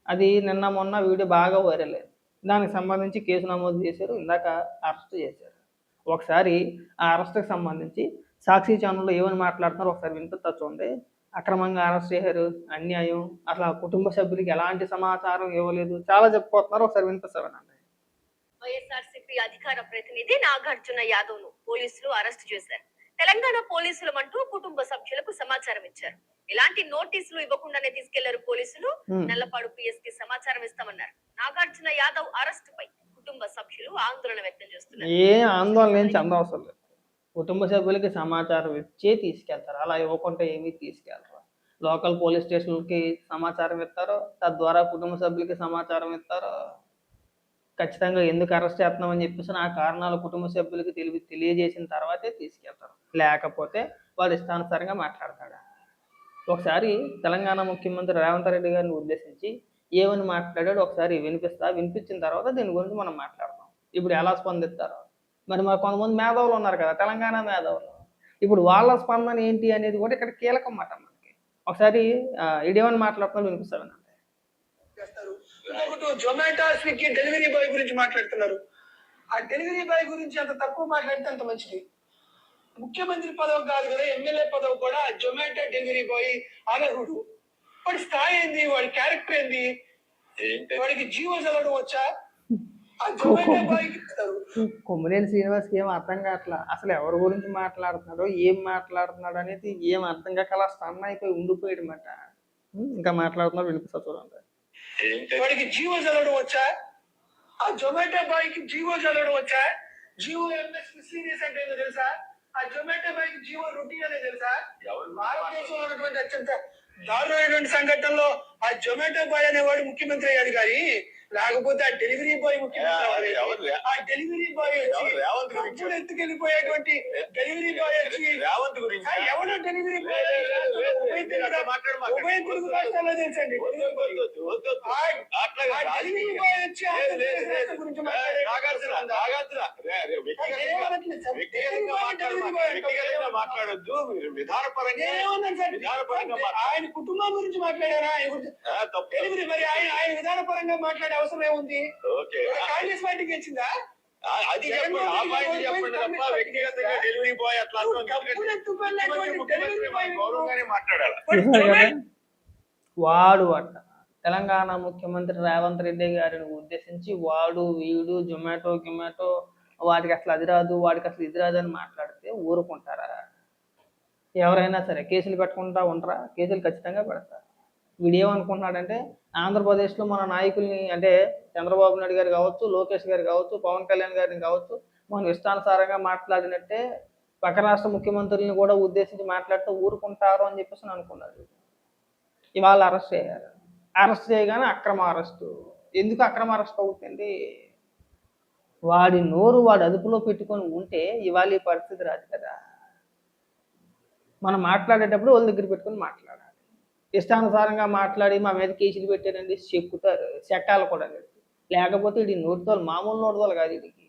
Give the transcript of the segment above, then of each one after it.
అది నిన్న మొన్న వీడియో బాగా వైరల్ అయింది. దానికి సంబంధించి కేసు నమోదు చేశారు. ఇందాక అరెస్ట్ చేశారు. ఒకసారి ఆ అరెస్ట్‌కి సంబంధించి సాక్షి ఛానెల్‌లో ఏమని మాట్లాడుతున్నారో ఒకసారి వినిపిస్తా చూడండి. అక్రమంగా అరెస్ట్ చేశారు, అన్యాయం, అసలు ఆ కుటుంబ సభ్యులకి ఎలాంటి సమాచారం ఇవ్వలేదు. చాలా చెప్పుకుంటున్నారు. ఒకసారి వినిపిస్తా వినండి. వైఎస్ఆర్సీపీ అధికార ప్రతినిధి నాగార్జున యాదవ్ ను పోలీసులు అరెస్ట్ చేశారు. తెలంగాణ పోలీసులమంటూ కుటుంబ సభ్యులకు సమాచారం ఇచ్చారు. ఎలాంటి నోటీసులు ఇవ్వకుండానే తీసుకెళ్లారు పోలీసులు. నల్లపాడు పిఎస్ కి సమాచారం ఇస్తామన్నారు. నాగార్జున యాదవ్ అరెస్ట్ పై కుటుంబ సభ్యులు ఆందోళన వ్యక్తం చేస్తున్నారు. ఏ ఆందోళన ఏం చెందవసరం లేదు. కుటుంబ సభ్యులకి సమాచారం ఇచ్చే తీసుకెళ్తారు. అలా ఇవ్వకుంటే ఏమీ తీసుకెళ్లరు. లోకల్ పోలీస్ స్టేషన్‌లకి సమాచారం ఇస్తారు. తద్వారా కుటుంబ సభ్యులకి సమాచారం ఇస్తారు. ఖచ్చితంగా ఎందుకు అరెస్ట్ చేస్తున్నామని చెప్పేసి ఆ కారణాలు కుటుంబ సభ్యులకి తెలియజేసిన తర్వాతే తీసుకెళ్తారు. లేకపోతే వాడు ఇష్టానుసారంగా మాట్లాడతాడు. ఒకసారి తెలంగాణ ముఖ్యమంత్రి రేవంత్ రెడ్డి గారిని ఉద్దేశించి ఏమని మాట్లాడాడో ఒకసారి వినిపించిన తర్వాత దీని గురించి మనం మాట్లాడదాం. ఇప్పుడు ఎలా స్పందిస్తారో మరి కొంతమంది మేధావులు ఉన్నారు కదా, తెలంగాణ మేధావులు. ఇప్పుడు వాళ్ళ స్పందన ఏంటి అనేది కూడా ఇక్కడ కీలకం మాట మనకి. ఒకసారి ఇదేమని మాట్లాడుతున్నా వినిపిస్తాను. జొమాటో స్విగ్గీ డెలివరీ బాయ్ గురించి మాట్లాడుతున్నారు. ఆ డెలివరీ బాయ్ గురించి అంత తక్కువ మాట్లాడితే అంత మంచిది. ముఖ్యమంత్రి పదవి కాదు కదా, ఎమ్మెల్యే పదవి కూడా జొమాటో డెలివరీ బాయ్ అనర్హుడు. వాడి స్థాయి ఏంది, వాడి క్యారెక్టర్ ఏంది, వాడికి జీవో చదవడం వచ్చా? కొమ్మరేని శ్రీనివాస్కి ఏం అర్థం కావట్లా. అసలు ఎవరి గురించి మాట్లాడుతున్నాడో ఏం మాట్లాడుతున్నాడు అనేది ఏం అర్థం కాక అలా స్టన్ అయిపోయి ఉండిపోయాడు మాట. ఇంకా మాట్లాడుతున్నాడు వినిపిస్తా చూడండి. వాడికి జీవో చదవడం వచ్చా? ఆ జొమాటో బాయ్ కి జీవో చదవడం వచ్చా? జీవో ఎంఎస్ సీరియస్ అంటే ఏదో తెలుసా? ఆ జొమాటో బాయ్ కి జీవో రొటీన్ అనేది తెలుసా? భారతదేశంలో ఉన్నటువంటి అత్యంత దారుణమైనటువంటి సంఘటనలో ఆ జొమాటో బాయ్ అనేవాడు ముఖ్యమంత్రి అయ్యాడు కానీ, లేకపోతే ఆ డెలివరీ బాయ్ ముఖ్యమంత్రి. ఆ డెలివరీ బాయ్ వచ్చి ఎత్తుకెళ్ళిపోయేటువంటి డెలివరీ బాయ్ వచ్చి ఎవడో డెలివరీ బాయ్ ఉభయ తెలుగు రాష్ట్రాల్లో తెలుసండి. డెలివరీ బాయ్ వచ్చి గురించి మాట్లాడొద్దు. ఆయన కుటుంబం గురించి మాట్లాడారా? డెలివరీ మరి ఆయన విధానపరంగా మాట్లాడే అవసరం ఏముంది? కాంగ్రెస్ పార్టీకి వచ్చిందా? అది వ్యక్తిగతంగా డెలివరీ బాయ్ అట్లా వాడు అట్ట తెలంగాణ ముఖ్యమంత్రి రేవంత్ రెడ్డి గారిని ఉద్దేశించి వాడు వీడు జొమాటో వాడికి అసలు అది రాదు, వాడికి అసలు ఇది రాదు అని మాట్లాడితే ఊరుకుంటారా? ఎవరైనా సరే కేసులు పెట్టుకుంటా ఉంటారా? కేసులు ఖచ్చితంగా పెడతారు. వీడు ఏమనుకుంటున్నాడంటే ఆంధ్రప్రదేశ్లో మన నాయకుల్ని అంటే చంద్రబాబు నాయుడు గారు కావచ్చు, లోకేష్ గారు కావచ్చు, పవన్ కళ్యాణ్ గారిని కావచ్చు, మనం ఇష్టానుసారంగా మాట్లాడినట్టే పక్క రాష్ట్ర ముఖ్యమంత్రులను కూడా ఉద్దేశించి మాట్లాడితే ఊరుకుంటారు అని చెప్పేసి అనుకున్నారు. ఇవాళ అరెస్ట్ చేయారు. అరెస్ట్ చేయగానే అక్రమ అరెస్టు. ఎందుకు అక్రమ అరెస్ట్ అవుతుంది? వాడి నోరు వాడు అదుపులో పెట్టుకొని ఉంటే ఇవాళ ఈ పరిస్థితి రాదు కదా. మనం మాట్లాడేటప్పుడు వాళ్ళ దగ్గర పెట్టుకొని మాట్లాడాలి. ఇష్టానుసారంగా మాట్లాడి మా మీద కేసులు పెట్టారండి చెక్కుతారు, చెక్కాలి కూడా. లేకపోతే వీడి నోటితోలు మామూలు నోటితోలు కాదు. వీడికి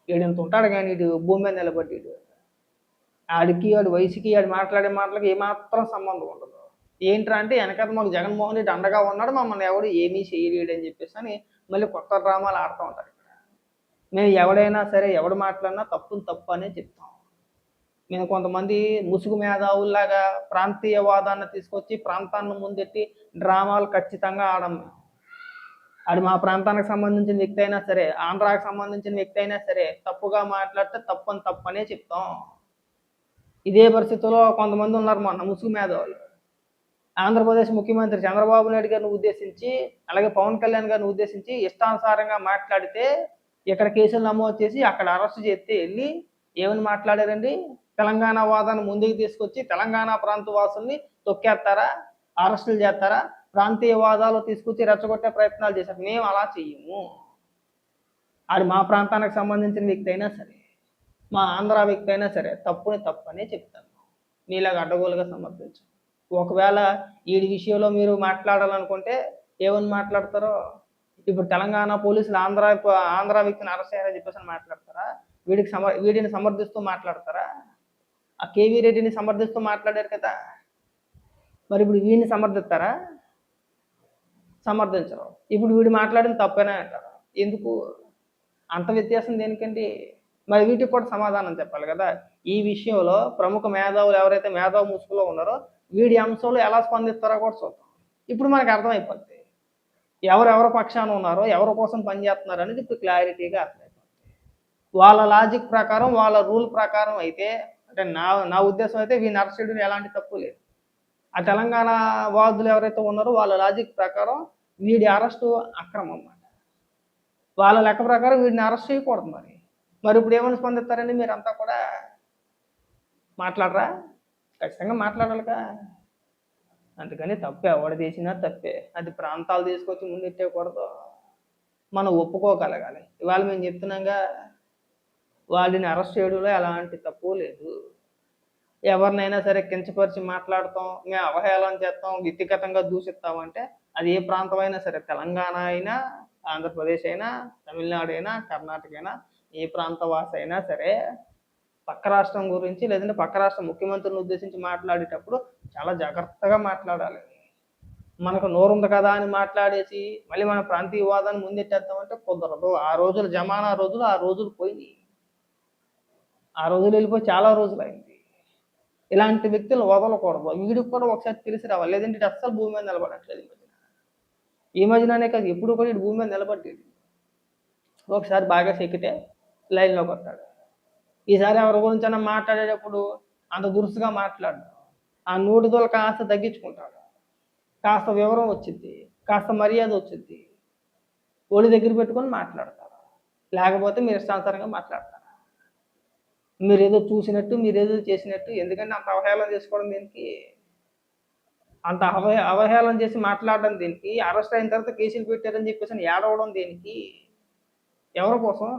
వీడింత ఉంటాడు కానీ ఇటు భూమి మీద నిలబడ్డాడు. ఆడికి వాడి వయసుకి వాడు మాట్లాడే మాటలకి ఏమాత్రం సంబంధం ఉండదు. ఏంట్రా అంటే వెనకాల మాకు జగన్మోహన్ రెడ్డి అండగా ఉన్నాడు, మమ్మల్ని ఎవడు ఏమీ చేయలేడు అని చెప్పేసి అని మళ్ళీ కొత్త డ్రామాలు ఆడుతూ ఉంటారు. మేము ఎవడైనా సరే ఎవడు మాట్లాడినా తప్పు అనే చెప్తాం. మేము కొంతమంది ముసుగు మేధావుల్లాగా ప్రాంతీయవాదాన్ని తీసుకొచ్చి ప్రాంతాన్ని ముందెట్టి డ్రామాలు ఖచ్చితంగా ఆడం. అది మా ప్రాంతానికి సంబంధించిన వ్యక్తి అయినా సరే, ఆంధ్రాకి సంబంధించిన వ్యక్తి అయినా సరే తప్పుగా మాట్లాడితే తప్పనే చెప్తాం. ఇదే పరిస్థితుల్లో కొంతమంది ఉన్నారు మొన్న ముసుగు మేధావులు. ఆంధ్రప్రదేశ్ ముఖ్యమంత్రి చంద్రబాబు నాయుడు గారిని ఉద్దేశించి అలాగే పవన్ కళ్యాణ్ గారిని ఉద్దేశించి ఇష్టానుసారంగా మాట్లాడితే ఇక్కడ కేసులు నమోదు చేసి అక్కడ అరెస్ట్ చేస్తే వెళ్ళి ఏమని మాట్లాడారండి? తెలంగాణ వాదాన్ని ముందుకు తీసుకొచ్చి తెలంగాణ ప్రాంత వాసుల్ని తొక్కేస్తారా, అరెస్టులు చేస్తారా, ప్రాంతీయ వాదాలు తీసుకొచ్చి రెచ్చగొట్టే ప్రయత్నాలు చేశారు. మేము అలా చెయ్యము. అది మా ప్రాంతానికి సంబంధించిన వ్యక్తి అయినా సరే, మా ఆంధ్ర వ్యక్తి అయినా సరే తప్పనే చెప్తాను. మీలాగా అడ్డగోలుగా సమర్థించు. ఒకవేళ ఈ విషయంలో మీరు మాట్లాడాలనుకుంటే ఏమని మాట్లాడతారో? ఇప్పుడు తెలంగాణ పోలీసులు ఆంధ్ర వ్యక్తిని అరెస్ట్ చేయాలని చెప్పేసి మాట్లాడతారా? వీడిని సమర్థిస్తూ మాట్లాడతారా? ఆ కేవీ రెడ్డిని సమర్థిస్తూ మాట్లాడారు కదా, మరి ఇప్పుడు వీడిని సమర్థిస్తారా? సమర్థించరు. ఇప్పుడు వీడు మాట్లాడిన తప్పేనా అంటారు. ఎందుకు అంత వ్యత్యాసం దేనికండి? మరి వీటికి కూడా సమాధానం చెప్పాలి కదా. ఈ విషయంలో ప్రముఖ మేధావులు ఎవరైతే మేధావు ముసుగులో ఉన్నారో వీడి అంశంలో ఎలా స్పందిస్తారో కూడా చూద్దాం. ఇప్పుడు మనకు అర్థమైపోద్ది ఎవరెవరి పక్షాన ఉన్నారో, ఎవరి కోసం పనిచేస్తున్నారు అనేది ఇప్పుడు క్లారిటీగా అర్థమైపోతుంది. వాళ్ళ లాజిక్ ప్రకారం, వాళ్ళ రూల్ ప్రకారం అయితే, అంటే నా ఉద్దేశం అయితే వీడిని అరెస్ట్ చేయడం ఎలాంటి తప్పు లేదు. ఆ తెలంగాణ వాదులు ఎవరైతే ఉన్నారో వాళ్ళ లాజిక్ ప్రకారం వీడి అరెస్టు అక్రమం అన్నమాట. వాళ్ళ లెక్క ప్రకారం వీడిని అరెస్ట్ చేయకూడదు. మరి ఇప్పుడు ఏమని స్పందిస్తారండి మీరంతా కూడా? మాట్లాడరా? ఖచ్చితంగా మాట్లాడాలిగా. అందుకని తప్పే, ఎవడు చేసినా తప్పే. అది ప్రాంతాలు తీసుకొచ్చి ముందెట్టేయకూడదు. మనం ఒప్పుకోగలగాలి. ఇవాళ మేము చెప్తున్నాగా, వాడిని అరెస్ట్ చేయడంలో ఎలాంటి తప్పు లేదు. ఎవరినైనా సరే కించపరిచి మాట్లాడతాం, మేము అవహేళన చేస్తాం, వ్యక్తిగతంగా దూషిస్తామంటే అది ఏ ప్రాంతం అయినా సరే, తెలంగాణ అయినా, ఆంధ్రప్రదేశ్ అయినా, తమిళనాడు అయినా, కర్ణాటక అయినా, ఏ ప్రాంత వాసి అయినా సరే పక్క రాష్ట్రం గురించి లేదంటే పక్క రాష్ట్ర ముఖ్యమంత్రిని ఉద్దేశించి మాట్లాడేటప్పుడు చాలా జాగ్రత్తగా మాట్లాడాలి. మనకు నోరుంది కదా అని మాట్లాడేసి మళ్ళీ మన ప్రాంతీయవాదాన్ని ముందెట్టేద్దామంటే కుదరదు. ఆ రోజులు జమానా రోజులు, ఆ రోజులు పోయినాయి. ఆ రోజులు వెళ్ళిపోయి చాలా రోజులు అయింది. ఇలాంటి వ్యక్తులు వదలకూడదు. వీడికి కూడా ఒకసారి తెలిసి రావాలి, లేదంటే ఇటు అస్సలు భూమి మీద నిలబడట్లేదు. ఈ మధ్యనే కాదు, ఎప్పుడు కూడా ఇటు భూమి మీద నిలబడ్డేది. ఒకసారి బాగా చెక్కితే లైన్లోకి వస్తాడు. ఈసారి ఎవరి గురించైనా మాట్లాడేటప్పుడు అంత దురుసుగా మాట్లాడు. ఆ నోటిదోలు కాస్త తగ్గించుకుంటాడు. కాస్త వివరం వచ్చింది, కాస్త మర్యాద వచ్చింది. ఒడి దగ్గర పెట్టుకొని మాట్లాడతారు. లేకపోతే మీరు ఇష్టానుసారంగా మాట్లాడతారు. మీరేదో చూసినట్టు, మీరేదో చేసినట్టు. ఎందుకంటే అంత అవహేళన చేసుకోవడం దేనికి? అంత అవహేళన చేసి మాట్లాడడం దేనికి? అరెస్ట్ అయిన తర్వాత కేసులు పెట్టారని చెప్పేసి ఏడవడం దేనికి? ఎవరి కోసం?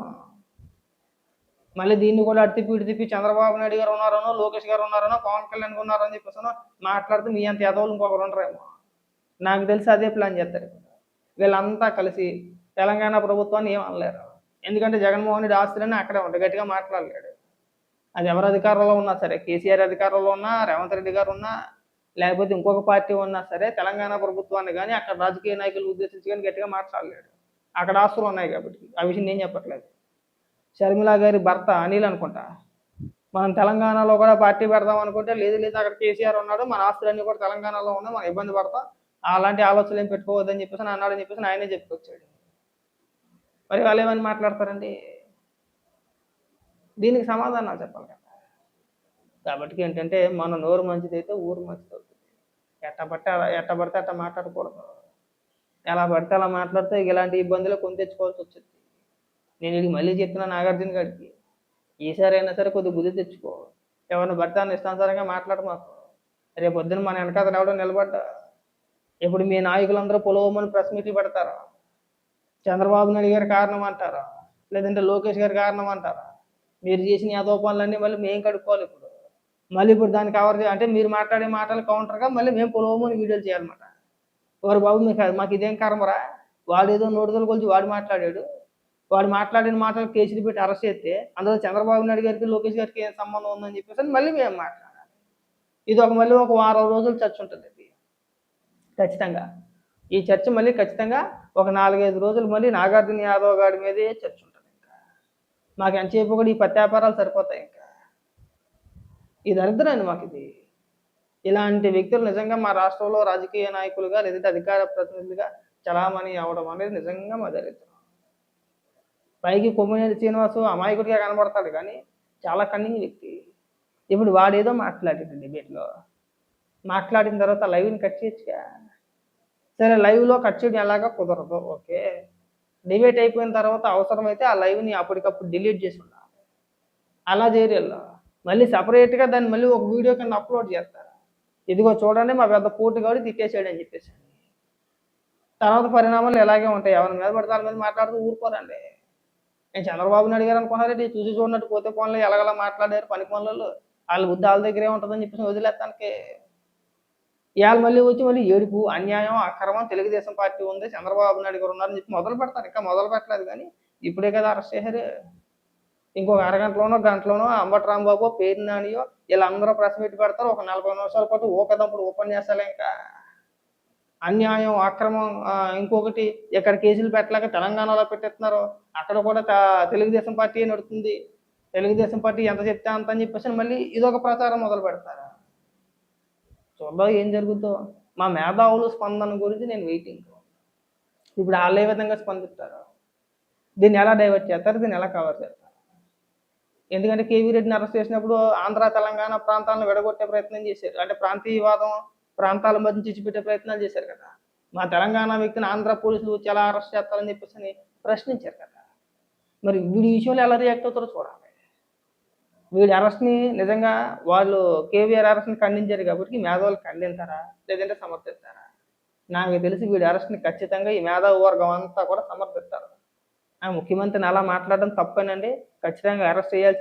మళ్ళీ దీన్ని కూడా అటు తిప్పి ఇటు తిప్పి చంద్రబాబు నాయుడు గారు ఉన్నారనో, లోకేష్ గారు ఉన్నారనో, పవన్ కళ్యాణ్ ఉన్నారని చెప్పేసి మాట్లాడితే మీ అంత ఎదవలు ఇంకొకరు ఉండరేమో. నాకు తెలిసి అదే ప్లాన్ చేస్తారు. వీళ్ళంతా కలిసి తెలంగాణ ప్రభుత్వాన్ని ఏం అనలేరు. ఎందుకంటే జగన్మోహన్ రెడ్డి ఆస్తులన్నీ అక్కడే ఉంటాయి. గట్టిగా మాట్లాడలేడు. అది ఎవరు అధికారంలో ఉన్నా సరే, కేసీఆర్ అధికారంలో ఉన్నా, రేవంత్ రెడ్డి గారు ఉన్నా, లేకపోతే ఇంకొక పార్టీ ఉన్నా సరే, తెలంగాణ ప్రభుత్వాన్ని కానీ అక్కడ రాజకీయ నాయకులు ఉద్దేశించి కానీ గట్టిగా మాట్లాడలేడు. అక్కడ ఆస్తులు ఉన్నాయి కాబట్టి. ఆ విషయం నేను చెప్పట్లేదు. షర్మిల గారి భర్త అనిల్ అనుకుంటా, మనం తెలంగాణలో కూడా పార్టీ పెడదాం అనుకుంటే లేదు అక్కడ కేసీఆర్ ఉన్నాడు, మన ఆస్తులన్నీ కూడా తెలంగాణలో ఉన్నాయి, మనం ఇబ్బంది పడతాం, అలాంటి ఆలోచనలు ఏం పెట్టుకోవద్దని చెప్పేసి అన్నాడని చెప్పేసి ఆయనే చెప్పుకొచ్చాడు. మరి వాళ్ళు ఏమని మాట్లాడతారండి? దీనికి సమాధానాలు చెప్పాలి కదా. కాబట్టి ఏంటంటే మన నోరు మంచిదైతే ఊరు మంచిది అవుతుంది. ఎట్ట పడితే అట్ట మాట్లాడకూడదు. ఎలా పడితే అలా మాట్లాడితే ఇలాంటి ఇబ్బందులు కొని తెచ్చుకోవాల్సి వచ్చింది. నేను ఇది మళ్ళీ చెప్తున్నా నాగార్జున గారికి, ఈసారి అయినా సరే కొద్దిగా బుద్ధి తెచ్చుకో. ఎవరిని భర్తాన్ని ఇష్టానుసారంగా మాట్లాడమాకు. రేపు పొద్దున మన వెనకాల ఎవడో నిలబడ్డా ఇప్పుడు మీ నాయకులందరూ పొలవమని ప్రెస్ మీట్లు పెడతారు. చంద్రబాబు నాయుడు గారి కారణం అంటారా, లేదంటే లోకేష్ గారి కారణం అంటారా? మీరు చేసిన యాదో పనులన్నీ మళ్ళీ మేము కడుక్కోవాలి. మళ్ళీ ఇప్పుడు దానికి కవర్ అంటే మీరు మాట్లాడే మాటలు కౌంటర్గా మళ్ళీ మేము పొలవమని వీడియోలు చేయాలన్నమాట. ఎవరు బాబు మాకు ఇదేం కర్మరా? వాడు ఏదో నోటిదలు కొలిచి వాడు మాట్లాడాడు, వాడు మాట్లాడిన మాటలు కేసులు పెట్టి అరెస్ట్ చేస్తే అందులో చంద్రబాబు నాయుడు గారికి లోకేష్ గారికి ఏం సంబంధం ఉందని చెప్పేసి మళ్ళీ మేము మాట్లాడాలి. ఇది మళ్ళీ ఒక వారం రోజులు చర్చ ఉంటుంది. ఇది ఖచ్చితంగా ఈ చర్చ మళ్ళీ ఖచ్చితంగా ఒక 4-5 రోజులు మళ్ళీ నాగార్జున యాదవ్ గారి మీదే చర్చ ఉంటుంది. ఇంకా మాకు ఎంతసేపు కూడా ఈ పత్యాపారాలు సరిపోతాయి. ఇంకా ఇది దరిద్రమండి మాకు. ఇది ఇలాంటి వ్యక్తులు నిజంగా మా రాష్ట్రంలో రాజకీయ నాయకులుగా లేదంటే అధికార ప్రతినిధులుగా చలామణి అవడం అనేది నిజంగా మా దరిద్రం. పైకి కొమ్మినేని శ్రీనివాసు అమాయకుడిగా కనబడతాడు కానీ చాలా కన్నింగ్ వ్యక్తి. ఇప్పుడు వాడేదో మాట్లాడాడు డిబేట్లో, మాట్లాడిన తర్వాత లైవ్ని కట్ చేయొచ్చుగా. సరే లైవ్లో కట్ చేయడం ఎలాగా కుదరదు, ఓకే. డిబేట్ అయిపోయిన తర్వాత అవసరమైతే ఆ లైవ్ని అప్పటికప్పుడు డిలీట్ చేసి ఉండాలి. అలా చేయరు. మళ్ళీ సపరేట్గా దాన్ని మళ్ళీ ఒక వీడియో కింద అప్లోడ్ చేస్తారు. ఇదిగో చూడండి మా పెద్ద పోటీ కాబట్టి తిట్టేసాడు అని చెప్పేసి. తర్వాత పరిణామాలు ఎలాగే ఉంటాయి. ఎవరి మీద పడితే వాళ్ళ మీద మాట్లాడుతూ ఊరుకోరండి. నేను చంద్రబాబు నాయుడు గారు అనుకున్నారంటే చూసి చూడనట్టు పోతే పనులు ఎలాగలా మాట్లాడారు పని పనులలో, వాళ్ళ బుద్ధి వాళ్ళ దగ్గరే ఉంటుందని చెప్పేసి వదిలేస్తానికి. ఇవాళ మళ్ళీ వచ్చి మళ్ళీ ఏడుపు, అన్యాయం, అక్రమం, తెలుగుదేశం పార్టీ ఉంది, చంద్రబాబు నాయుడు గారు ఉన్నారని చెప్పి మొదలు పెడతారు. ఇంకా మొదలు పెట్టలేదు కానీ ఇప్పుడే కదా అరెస్ట్ చేశారు. ఇంకొక అరగంటలోనో గంటలోనో అంబటి రాంబాబు, పేరు నానియో వీళ్ళందరూ ప్రెస్ మీట్ పెడతారు. ఒక 40 నిమిషాల పాటు ఊకదంపుడు ఉపన్యాసాలు. ఇంకా అన్యాయం, అక్రమం, ఇంకొకటి ఇక్కడ కేసులు పెట్టలేక తెలంగాణలో పెట్టేస్తున్నారు. అక్కడ కూడా తెలుగుదేశం పార్టీ నడుస్తుంది. తెలుగుదేశం పార్టీ ఎంత చెప్తే అంత అని చెప్పేసి మళ్ళీ ఇదొక ప్రచారం మొదలు పెడతారు. చూద్దాం ఏం జరుగుతుందో. మా మేధావులు స్పందన గురించి నేను వెయిటింగ్. ఇప్పుడు వాళ్ళు ఏ విధంగా స్పందిస్తారు, దీన్ని ఎలా డైవర్ట్ చేస్తారు, దీన్ని ఎలా కవర్ చేస్తారు. ఎందుకంటే కేవీ రెడ్డిని అరెస్ట్ చేసినప్పుడు ఆంధ్ర తెలంగాణ ప్రాంతాలను విడగొట్టే ప్రయత్నం చేశారు. అంటే ప్రాంతీయవాదం, ప్రాంతాల మధ్య చిచ్చుపెట్టే ప్రయత్నాలు చేశారు కదా. మా తెలంగాణ వ్యక్తిని ఆంధ్ర పోలీసులు వచ్చి ఎలా అరెస్ట్ చేస్తారని చెప్పేసి ప్రశ్నించారు కదా. మరి వీడి విషయంలో ఎలా రియాక్ట్ అవుతారో చూడాలి. వీడి అరెస్ట్ని నిజంగా వాళ్ళు కేవీఆర్ అరెస్ట్ని ఖండించారు కాబట్టి మేధావులు ఖండించారా లేదంటే సమర్థిస్తారా? నాకు తెలిసి వీడి అరెస్ట్ని ఖచ్చితంగా ఈ మేధావి వర్గం అంతా కూడా సమర్థిస్తారు. ముఖ్యమంత్రిని అలా మాట్లాడడం తప్పేనండి. ఖచ్చితంగా అరెస్ట్ చేయాల్సింది.